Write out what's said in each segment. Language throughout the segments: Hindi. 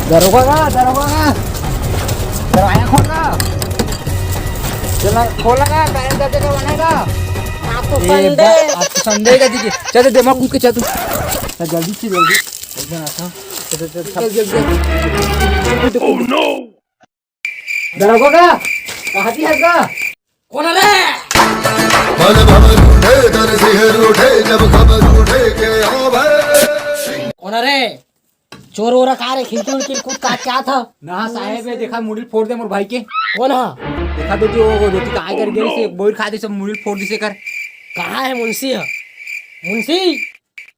दरोगा दरवाजा खोल ना, चला खोल ना, टाइम दर्जे का बनेगा। आप तो संडे का दीजिए, चल दिमाग कूद के चल तू, जल्दी से जल्दी एकदम आता, चल ओह नो, दरोगा कहाँ थी है का? कौन है? मन भवन उठे दर सिहर उठे जब खबर उठे के आओ भर। कौन रे? चोर वोरा कहा रे? खिड़की कूद का क्या था? ना साहेब है, देखा मुड़ी फोड़ दे मोर भाई के। कौन है? देखा दो वो रोटी का आय कर गई से बोर खा दे सब मुड़ी फोड़ दी से कर। कहाँ है मुंशी? है मुंशी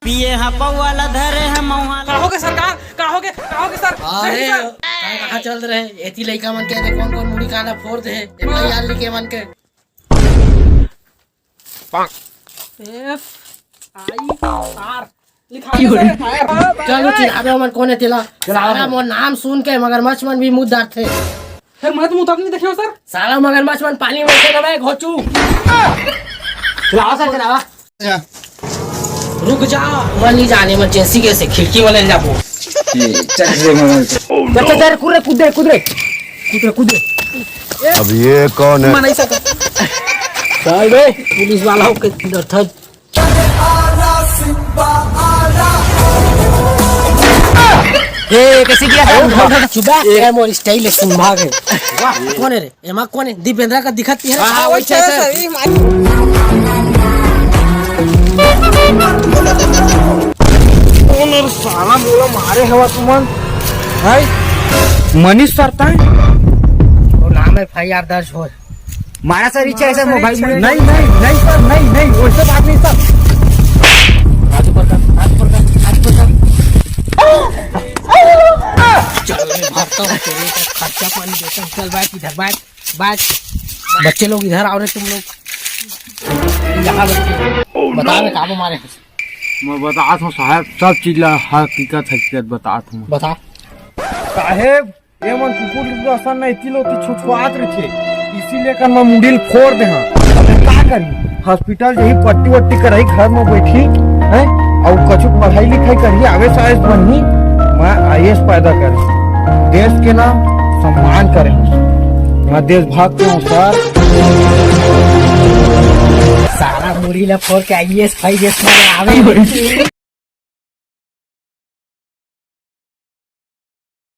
पिए हपा वाला धरे है मवाला। कहोगे सरकार, कहोगे सर? अरे कहाँ चल रहे? एती लइका मन के कौन कौन मुड़ी काला फोड़ दे यार लिखे मन के। FIR लिखा है चलो चिल्लावे मन कौन है तेला? सारा मोर नाम सुन के मगरमच्छ मन भी मुंह दार थे। फिर मैं तुम तक नहीं देखियो सर। सारा मगरमच्छ मन पानी में से दबे घोचू। चलाओ सर चलाओ। रुक जा, मैं नहीं जाने इमरजेंसी कैसे खिड़की वाले जाबो। चल चल कूद रे। अब ये कौन है? नहीं सकता। चल बे पुलिस वाला हो के था। ये कैसे किया? चुप है, मोर स्टाइल है सुन भाग है। वाह कौन है रे? एमा कौन है? दीपेंद्र का दिखत है। हां वही सर कौन साला बोला मारे हवा तुमन भाई मनीष सरता है और नाम FIR दर्ज हो। मारा सर इच्छा है सर मोबाइल में। नहीं सर, नहीं वैसे बात नहीं सर। हाथ पर कर। चल मैं भागता हूँ, तेरे का खर्चा पानी देता हूँ। चल बैठ इधर, बैठ। बच्चे लोग इधर आओ रे, तुम लोग यहाँ बता रहे काबू मारे। मैं बताता हूँ साहब, सब चीज हकीकत बताता हूँ। बता साहेब ये मन कुकुर लिखो असन नहीं तिलो ती छुछुआत रखे, इसीलिए कर मैं मुंडिल फोड़ दे। हाँ क्या करी? हॉस्पिटल यही पट्टी वट्टी कराई, घर में बैठी है और कछु पढ़ाई लिखाई करी, आगे साइज बनी, मैं IAS पैदा कर देश के नाम सम्मान करे। मैं देशभक्त हूँ सर। सारा मुड़ी ला फोड़ के IAS में आवे।